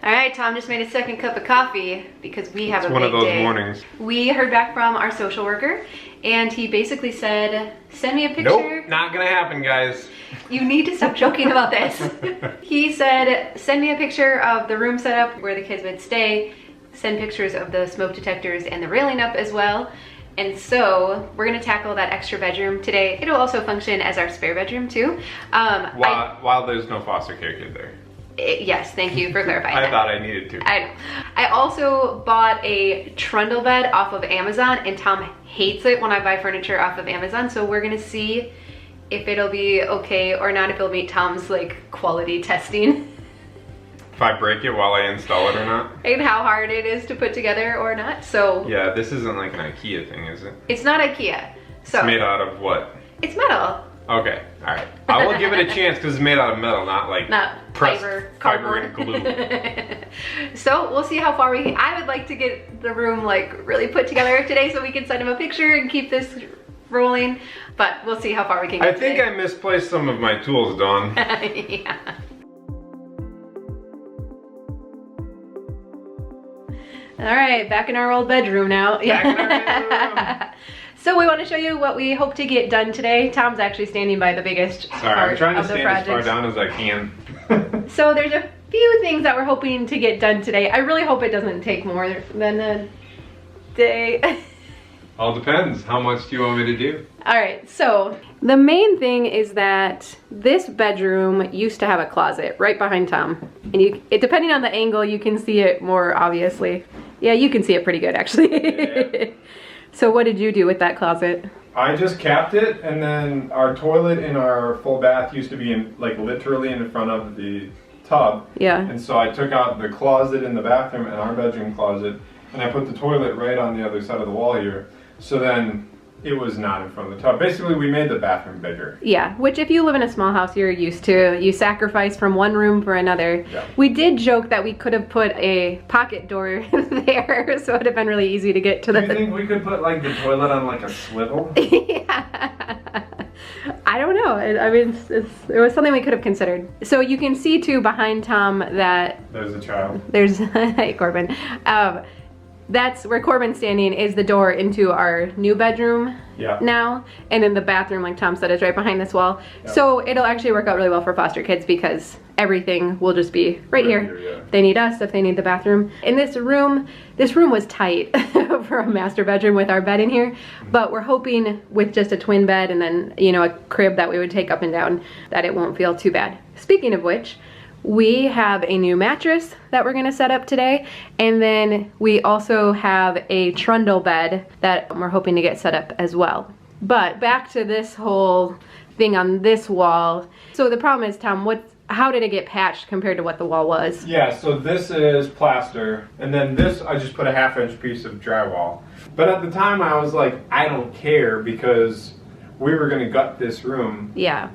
All right, Tom just made a second cup of coffee because we have a big day. It's one of those mornings. We heard back from our social worker, and he basically said, send me a picture. Nope, not gonna happen, guys. You need to stop joking about this. He said, send me a picture of the room setup where the kids would stay, send pictures of the smoke detectors and the railing up as well. And so we're gonna tackle that extra bedroom today. It'll also function as our spare bedroom too. While there's no foster care kid there. Yes, thank you for clarifying I that. thought I needed to. I know. I also bought a trundle bed off of Amazon, and Tom hates it when I buy furniture off of Amazon, so we're gonna see if it'll be okay or not, if it'll meet Tom's like quality testing. If I break it while I install it or not. And how hard it is to put together or not, so. Yeah, this isn't like an IKEA thing, is it? It's not IKEA, so. It's made out of what? It's metal. Okay, all right. I will give it a chance because it's made out of metal, not like fiber and glue. So we'll see how far we can. I would like to get the room like really put together today so we can send him a picture and keep this rolling, but we'll see how far we can get I think I misplaced some of my tools, Dawn. Yeah. All right, back in our old bedroom now. Back in our bedroom. So we want to show you what we hope to get done today. Tom's actually standing by the biggest Sorry, part I'm trying to of the stand project. as far down as I can. So there's a few things that we're hoping to get done today. I really hope it doesn't take more than a day. All depends. How much do you want me to do? All right, so the main thing is that this bedroom used to have a closet right behind Tom. And depending on the angle, you can see it more obviously. Yeah, you can see it pretty good actually. Yeah. So what did you do with that closet? I just capped it, and then our toilet in our full bath used to be like literally in front of the tub. Yeah. And so I took out the closet in the bathroom and our bedroom closet, and I put the toilet right on the other side of the wall here. So then it was not in front of the tub. Basically, we made the bathroom bigger. Yeah, which if you live in a small house, you're used to. You sacrifice from one room for another. Yeah. We did joke that we could have put a pocket door there, so it would have been really easy to get to the... Do you think we could put like the toilet on like a swivel? Yeah. I don't know. I mean, it was something we could have considered. So you can see too behind Tom that... There's a child. There's... Hey, Corbin. That's where Corbin's standing is the door into our new bedroom now. And then the bathroom, like Tom said, is right behind this wall. Yep. So it'll actually work out really well for foster kids because everything will just be right here. Yeah. They need us if they need the bathroom. And this room was tight for a master bedroom with our bed in here. But we're hoping with just a twin bed and then, you know, a crib that we would take up and down that it won't feel too bad. Speaking of which, we have a new mattress that we're gonna set up today, and then we also have a trundle bed that we're hoping to get set up as well. But back to this whole thing on this wall. So the problem is, Tom, how did it get patched compared to what the wall was? Yeah, so this is plaster, and then this I just put a 1/2-inch piece of drywall. But at the time I was like, I don't care because we were gonna gut this room. Yeah.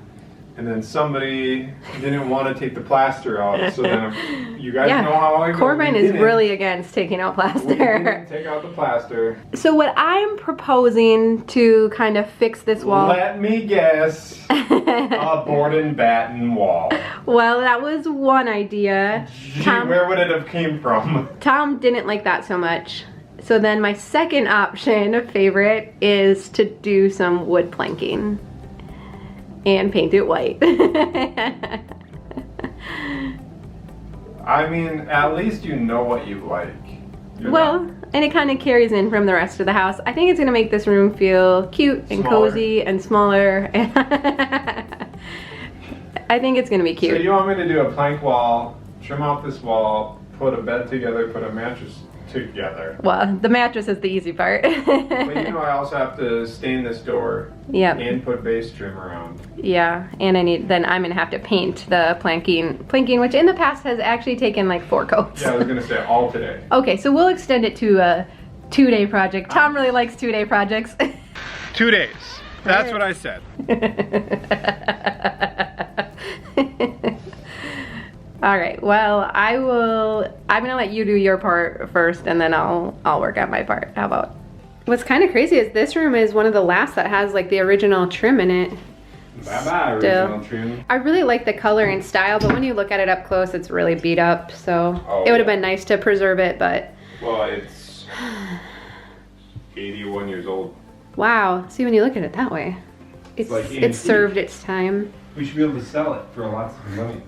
And then somebody didn't want to take the plaster out, so then you guys know how I go. Corbin is really against taking out plaster. We didn't take out the plaster. So what I'm proposing to kind of fix this wall... Let me guess. A board and batten wall. Well, that was one idea. Tom, where would it have came from? Tom didn't like that so much. So then my second option, favorite, is to do some wood planking. And paint it white. I mean, at least you know what you like. And it kind of carries in from the rest of the house. I think it's gonna make this room feel cute and cozy and smaller. I think it's gonna be cute. So you want me to do a plank wall, trim out this wall, put a bed together, put a mattress together. Well, the mattress is the easy part. But you know I also have to stain this door. Yep. And put base trim around. Yeah, and then I'm gonna have to paint the planking, which in the past has actually taken like 4 coats. Yeah, I was gonna say all today. Okay, so we'll extend it to a 2-day project. Tom really likes 2-day projects. 2 days. That's what I said. All right, well, I'm gonna let you do your part first and then I'll work on my part. How about? What's kind of crazy is this room is one of the last that has like the original trim in it. Bye-bye, Still. original trim. I really like the color and style, but when you look at it up close, it's really beat up. So Oh, it would have yeah. been nice to preserve it, but Well, it's 81 years old. wow. See, when you look at it that way, it's like it's antique. served its time. We should be able to sell it for lots of money.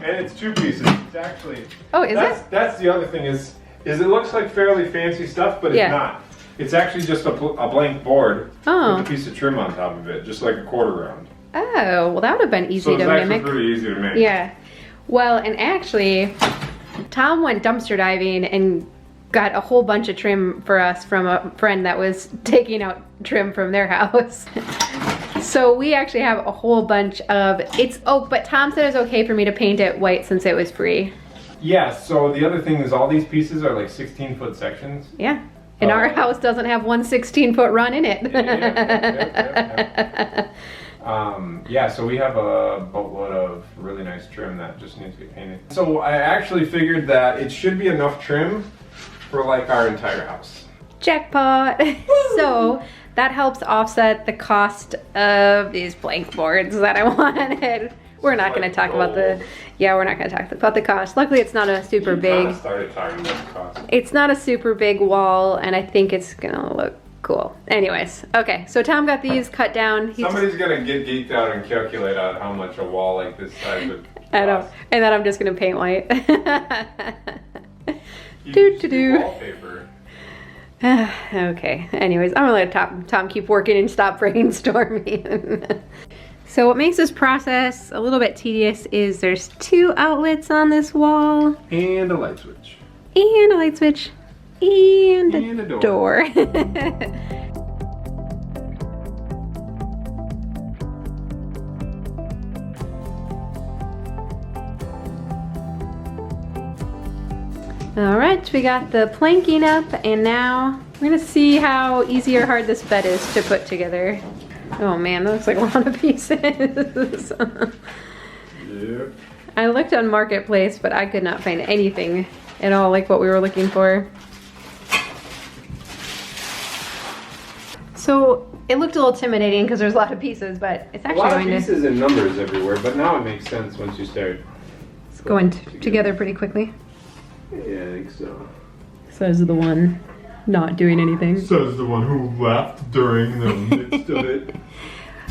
And it's 2 pieces. It's actually. Oh, is it? That's the other thing is it looks like fairly fancy stuff, but it's Yeah. not. It's actually just a blank board Oh. with a piece of trim on top of it, just like a quarter round. Oh, well, that would have been easy So it's to actually mimic. pretty easy to make. Yeah. Well, and actually, Tom went dumpster diving and got a whole bunch of trim for us from a friend that was taking out trim from their house. So we actually have a whole bunch of, it's oak, but Tom said it's okay for me to paint it white since it was free. Yeah, so the other thing is all these pieces are like 16-foot sections. Yeah. And our house doesn't have one 16-foot run in it. Yeah, so we have a boatload of really nice trim that just needs to get painted. So I actually figured that it should be enough trim for like our entire house. Jackpot. So that helps offset the cost of these blank boards that I wanted. We're not going to talk about the, yeah, we're not going to talk about the cost. Luckily, it's not a super big, I started talking about the cost. it's not a super big wall, and I think it's going to look cool. Anyways, okay, so Tom got these cut down. Somebody's gonna get geeked out and calculate out how much a wall like this size would cost. I know, and then I'm just going to paint white. You Do, should do, do. wallpaper. Okay, anyways, I'm gonna let Tom keep working and stop brainstorming. So what makes this process a little bit tedious is there's 2 outlets on this wall, And a light switch. and a light switch, and And a a door. door. All right, we got the planking up, and now we're gonna see how easy or hard this bed is to put together. Oh man, that looks like a lot of pieces. Yep. I looked on Marketplace, but I could not find anything at all like what we were looking for. So it looked a little intimidating because there's a lot of pieces, but it's A actually lot of going to pieces and numbers everywhere, but now it makes sense once you start. it's going together pretty quickly. Yeah, I think so. Says the one not doing anything. Says the one who laughed during the midst of it.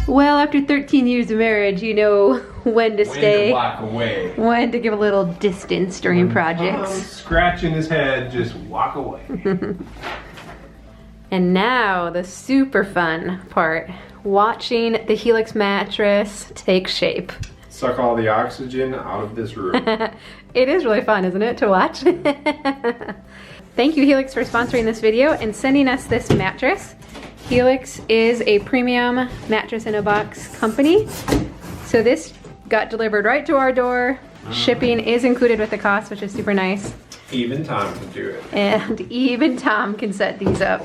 Well, after 13 years of marriage, you know when to stay, to walk away. when to give a little distance during projects. Scratching his head, just walk away. And now the super fun part, watching the Helix mattress take shape. Suck all the oxygen out of this room. It is really fun, isn't it, to watch? Thank you, Helix, for sponsoring this video and sending us this mattress. Helix is a premium mattress in a box company. So this got delivered right to our door. Shipping is included with the cost, which is super nice. Even Tom can do it. And even Tom can set these up.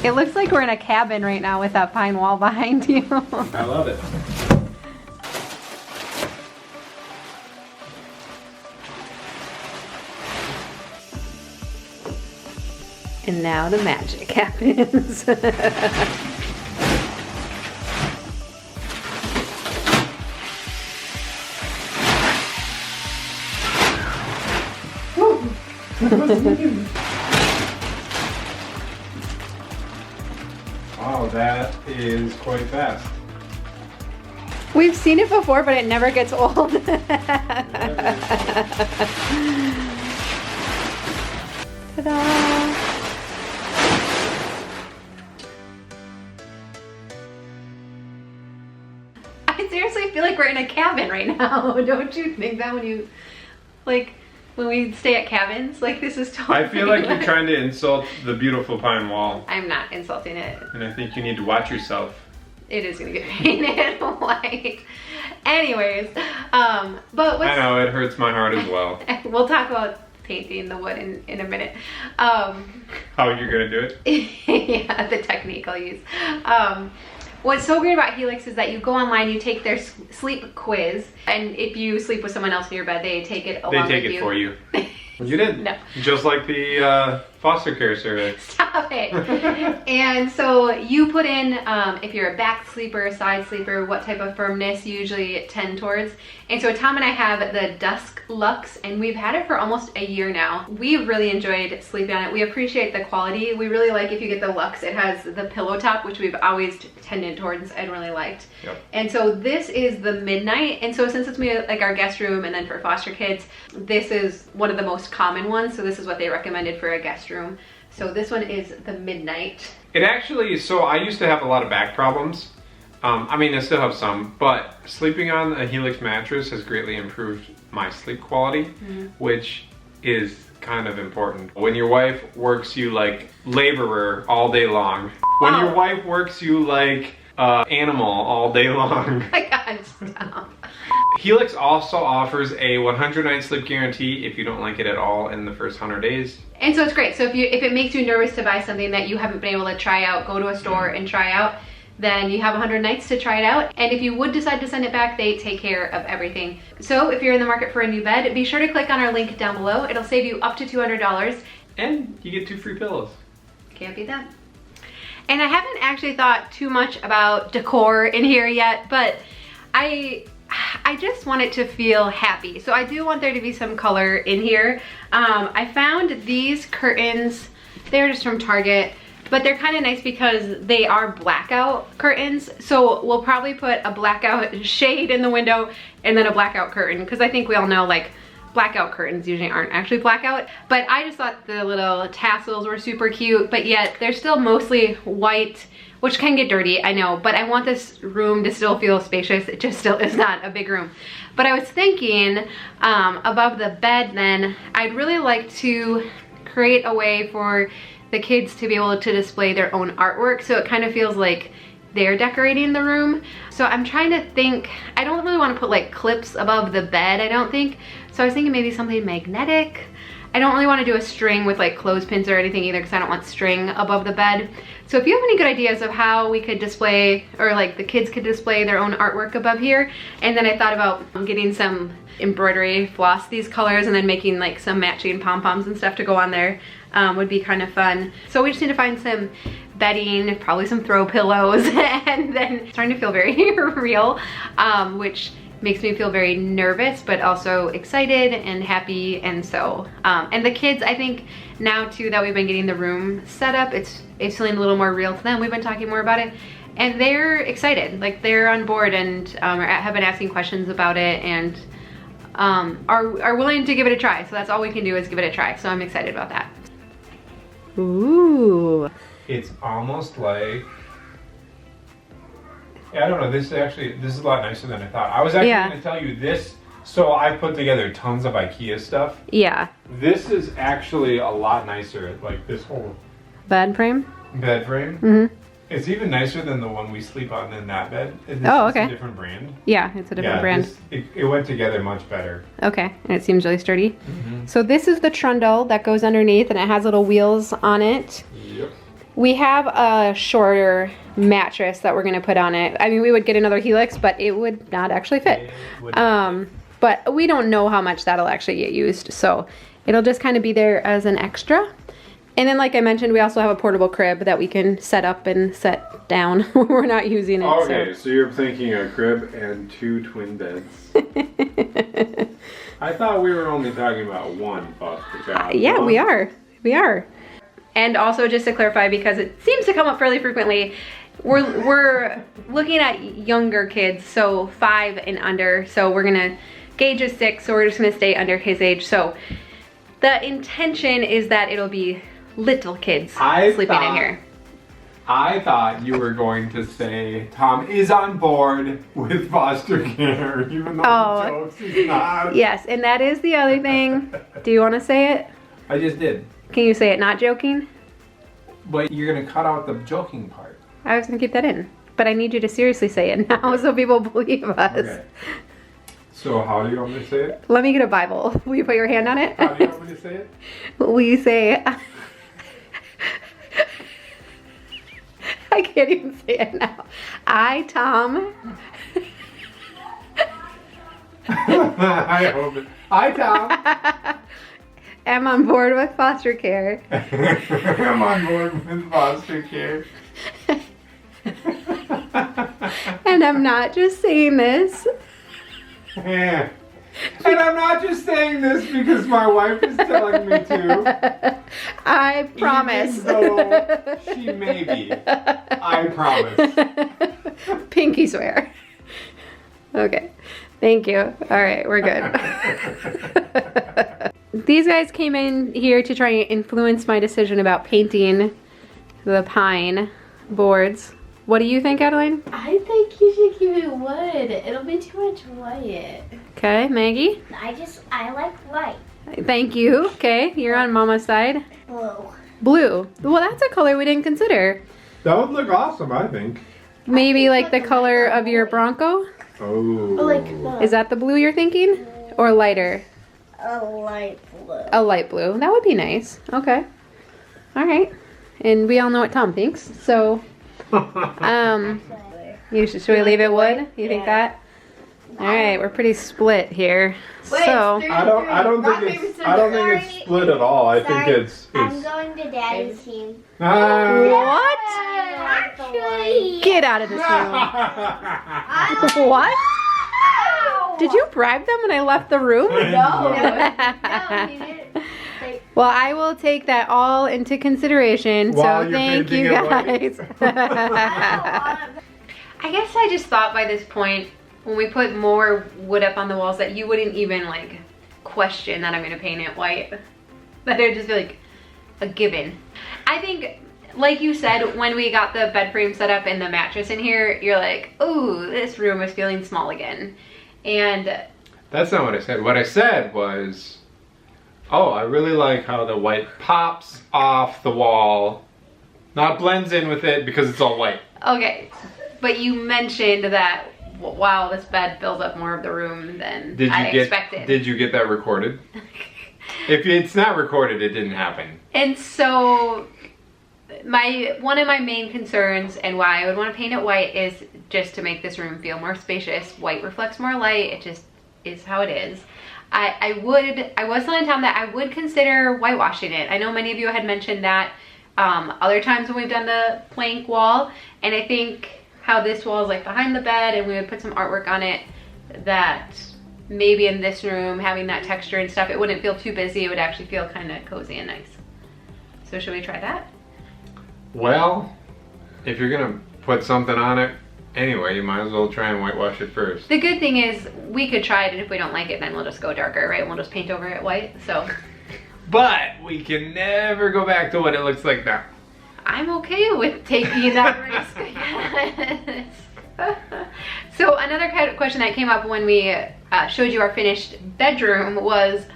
It looks like we're in a cabin right now with that pine wall behind you. I love it. And now the magic happens. Wow, that is quite fast. We've seen it before, but it never gets old. Ta-da! I seriously feel like we're in a cabin right now. Don't you think that when you, like, when we stay at cabins? Like, this is totally... I feel like you're trying to insult the beautiful pine wall, I'm not insulting it. and I think you need to watch yourself. It is gonna get painted white. Anyways, but what's... I know, it hurts my heart as well. We'll talk about painting the wood in a minute. How you're gonna do it? Yeah, the technique I'll use. What's so weird about Helix is that you go online, you take their sleep quiz, and if you sleep with someone else in your bed, they take it along with you. They take it for you. You did. No. Just like the foster care service. Stop it. And so you put in, if you're a back sleeper, side sleeper, what type of firmness you usually tend towards. And so Tom and I have the Dusk Luxe, and we've had it for almost a year now. We've really enjoyed sleeping on it. We appreciate the quality. We really like if you get the Luxe, it has the pillow top, which we've always tended towards and really liked. Yep. And so this is the Midnight. And so since it's like our guest room and then for foster kids, this is one of the most common ones. So this is what they recommended for a guest room. So this one is the Midnight. It actually, so I used to have a lot of back problems. I mean, I still have some, but sleeping on a Helix mattress has greatly improved my sleep quality, which is kind of important. When your wife works you like laborer all day long, when your wife works you like animal all day long. Oh my God, stop. Helix also offers a 100-night sleep guarantee if you don't like it at all in the first 100 days. And so it's great. So if it makes you nervous to buy something that you haven't been able to try out, go to a store and try out, then you have 100 nights to try it out. And if you would decide to send it back, they take care of everything. So if you're in the market for a new bed, be sure to click on our link down below. It'll save you up to $200. And you get 2 free pillows. Can't beat that. And I haven't actually thought too much about decor in here yet, but I just want it to feel happy. So I do want there to be some color in here. I found these curtains, they're just from Target, but they're kind of nice because they are blackout curtains. So we'll probably put a blackout shade in the window and then a blackout curtain, because I think we all know like blackout curtains usually aren't actually blackout. But I just thought the little tassels were super cute, but yet they're still mostly white, which can get dirty, I know, but I want this room to still feel spacious. It just still is not a big room. But I was thinking above the bed then, I'd really like to create a way for the kids to be able to display their own artwork, so it kind of feels like they're decorating the room. So I'm trying to think, I don't really want to put like clips above the bed, I don't think. So I was thinking maybe something magnetic. I don't really want to do a string with like clothespins or anything either, because I don't want string above the bed. So if you have any good ideas of how we could display, or like the kids could display their own artwork above here. And then I thought about getting some embroidery floss these colors and then making like some matching pom-poms and stuff to go on there. Would be kind of fun. So we just need to find some bedding, probably some throw pillows, and then it's starting to feel very real, which makes me feel very nervous, but also excited and happy. And so, and the kids, I think now too that we've been getting the room set up, it's feeling a little more real to them. We've been talking more about it, and they're excited. Like they're on board and have been asking questions about it, and are willing to give it a try. So that's all we can do is give it a try. So I'm excited about that. Ooh. It's almost like, I don't know, this is a lot nicer than I thought. I was actually going to tell you this, so I put together tons of IKEA stuff. Yeah. This is actually a lot nicer, like this whole bed frame. Mm-hmm. It's even nicer than the one we sleep on in that bed. This oh, okay. Is a different brand. Yeah, it's a different brand. It went together much better. Okay, and it seems really sturdy. Mm-hmm. So this is the trundle that goes underneath, and it has little wheels on it. Yep. We have a shorter mattress that we're gonna put on it. I mean, we would get another Helix, but it would not actually fit. But we don't know how much that'll actually get used, so it'll just kind of be there as an extra. And then, like I mentioned, we also have a portable crib that we can set up and set down when we're not using it. Okay, so you're thinking a crib and 2 twin beds. I thought we were only talking about one foster child. Yeah, we are. We are. And also, just to clarify, because it seems to come up fairly frequently, we're looking at younger kids, so 5 and under. So we're gonna gauge is 6, so we're just gonna stay under his age. So the intention is that it'll be little kids sleeping in here. I thought you were going to say Tom is on board with foster care, even though the jokes he's not. Yes, and that is the other thing. Do you want to say it? I just did. Can you say it not joking? But you're going to cut out the joking part. I was going to keep that in. But I need you to seriously say it now so people believe us. Okay. So how do you want me to say it? Let me get a Bible. Will you put your hand on it? How do you want me to say it? We say... I can't even say it now. I, Tom. I hope it. I, Tom. am on board with foster care. I'm on board with foster care. And I'm not just saying this. Yeah. And I'm not just saying this because my wife is telling me to. I promise. Even though she may be. I promise. Pinky swear. Okay. Thank you. All right, we're good. These guys came in here to try and influence my decision about painting the pine boards. What do you think, Adeline? I think you should keep it wood. It'll be too much white. Okay, Maggie? I like white. Thank you. Okay, you're on Mama's side. Blue. Blue. Well, that's a color we didn't consider. That would look awesome, I think. Maybe like the color of your Bronco? Oh. Like Is that the blue you're thinking? Or lighter? a light blue. A light blue. That would be nice. Okay. All right. And we all know what Tom thinks. So, should we leave it wood? You think that? All right, we're pretty split here. Wait, So, it's I don't think it's split at all. I think it's I'm going to Daddy's team. what? Actually, Get out of this room. What? Did you bribe them when I left the room? No, he didn't. Well, I will take that all into consideration. While So you're thank you painting it guys. I guess I just thought by this point, when we put more wood up on the walls, that you wouldn't even like question that I'm gonna paint it white. That it would just be like a given. I think, like you said, when we got the bed frame set up and the mattress in here, you're like, ooh, this room is feeling small again. And That's not what I said. What I said was, oh, I really like how the white pops off the wall, not blends in with it because it's all white. okay, but you mentioned that, wow, this bed fills up more of the room than I expected. Did you get that recorded? If it's not recorded, it didn't happen. And so one of my main concerns and why I would want to paint it white is just to make this room feel more spacious. White reflects more light. It just is how it is. I was telling Tom that I would consider whitewashing it. I know many of you had mentioned that other times when we've done the plank wall, and I think how this wall is like behind the bed and we would put some artwork on it, that maybe in this room having that texture and stuff, it wouldn't feel too busy. It would actually feel kind of cozy and nice. So should we try that? Well, if you're gonna put something on it anyway, you might as well try and whitewash it first. The good thing is we could try it, and if we don't like it, then we'll just go darker, right? We'll just paint over it white. So But we can never go back to what it looks like now. I'm okay with taking that risk. Yes. So another kind of question that came up when we showed you our finished bedroom was,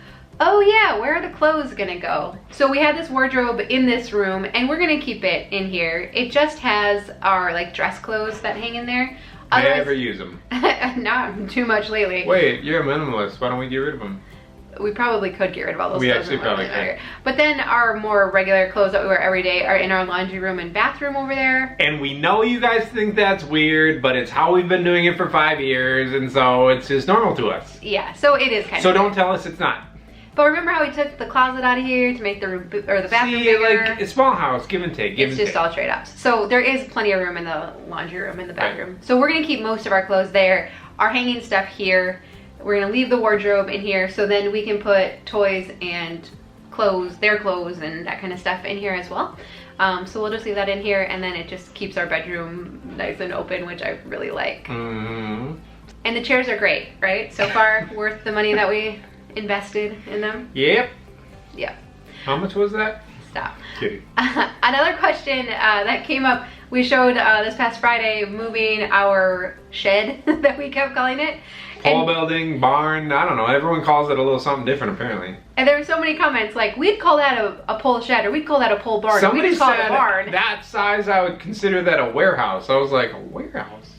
oh yeah, where are the clothes gonna go? So we had this wardrobe in this room, and we're gonna keep it in here. It just has our like dress clothes that hang in there. May I ever use them? Not too much lately. Wait, you're a minimalist. Why don't we get rid of them? We probably could get rid of all those We clothes. actually probably later. could. But then our more regular clothes that we wear every day are in our laundry room and bathroom over there. And we know you guys think that's weird, but it's how we've been doing it for 5 years, and so it's just normal to us. Yeah, so it is kind of. So don't tell us it's not. But remember how we took the closet out of here to make the room, or the bathroom See, bigger? like, a small house, give and take, It's just all trade-offs. So there is plenty of room in the laundry room and the bathroom. So we're gonna keep most of our clothes there. Our hanging stuff here. We're gonna leave the wardrobe in here, so then we can put toys and clothes, their clothes and that kind of stuff in here as well. So we'll just leave that in here, and then it just keeps our bedroom nice and open, which I really like. Mm-hmm. And the chairs are great, right? So far, worth the money that we invested in them. Yep. Yeah. How much was that? Stop. Kidding. Another question that came up, we showed this past Friday moving our shed that we kept calling it. Pole building, barn, I don't know. Everyone calls it a little something different apparently. And there were so many comments like, we'd call that a pole shed, or we'd call that a pole barn, or we'd Somebody just call it said a barn. that size I would consider that a warehouse. I was like, a warehouse?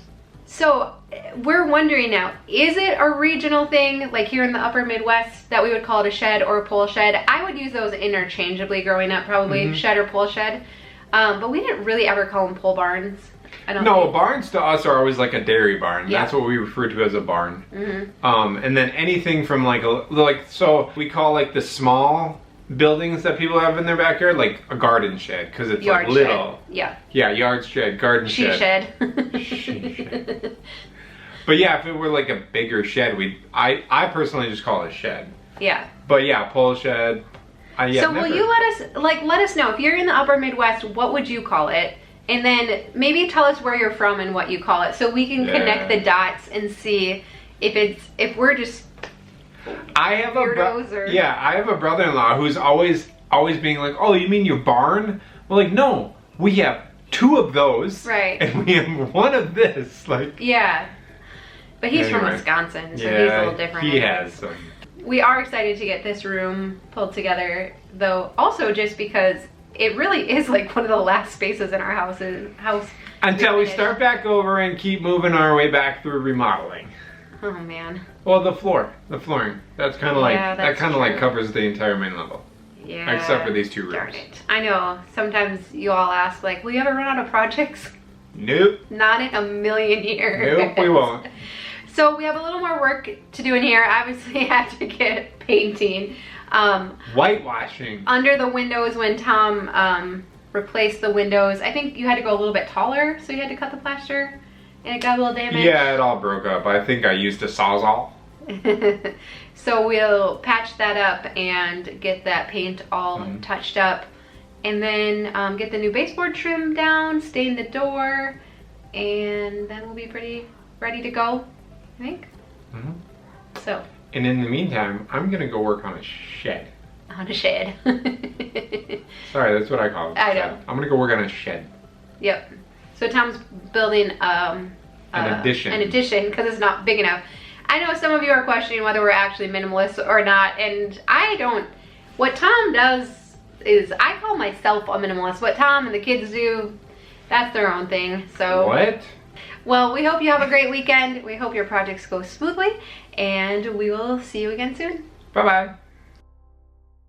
So we're wondering now, is it a regional thing, like here in the upper Midwest, that we would call it a shed or a pole shed? I would use those interchangeably growing up, probably shed or pole shed. But we didn't really ever call them pole barns. I don't No, think. barns to us are always like a dairy barn. Yeah. That's what we refer to as a barn. Mm-hmm. And then anything from so we call like the small buildings that people have in their backyard, like a garden shed, because it's Yard like little. shed. Yeah. Yeah, yard shed, garden She shed. shed. Shed. But yeah, if it were like a bigger shed, I personally just call it a shed. Yeah. But yeah, pole shed. Yeah, so will you let us know if you're in the upper Midwest, what would you call it? And then maybe tell us where you're from and what you call it, so we can connect the dots and see if we're just I have weirdos or... I have a brother-in-law who's always being like, oh, you mean your barn? Well, like, no, we have 2 of those, right? And we have 1 of this, like. Yeah, but he's from Anyway. Wisconsin, so Yeah, he's a little different. He has some. We are excited to get this room pulled together, though. Also, just because it really is like one of the last spaces in our house. Until we start back over and keep moving our way back through remodeling. Oh man. Well, the flooring. That's kind of that's like true. covers the entire main level. Yeah. Except for these 2 rooms. Darn it. I know. Sometimes you all ask, like, will you ever run out of projects? Nope. Not in a million years. Nope, we won't. So we have a little more work to do in here. Obviously, I have to get painting. Whitewashing. Under the windows, when Tom replaced the windows, I think you had to go a little bit taller, so you had to cut the plaster, and it got a little damaged. Yeah, it all broke up. I think I used a Sawzall. So we'll patch that up and get that paint all touched up, and then get the new baseboard trim down, stain the door, and then we'll be pretty ready to go, I think. So. And in the meantime, I'm gonna go work on a shed. On a shed. Sorry, that's what I call it. I know. I'm gonna go work on a shed. Yep. So Tom's building an addition. An addition because it's not big enough. I know some of you are questioning whether we're actually minimalists or not, and I don't. What Tom does is, I call myself a minimalist. What Tom and the kids do, that's their own thing. So. What? Well, we hope you have a great weekend. We hope your projects go smoothly, and we will see you again soon. Bye-bye.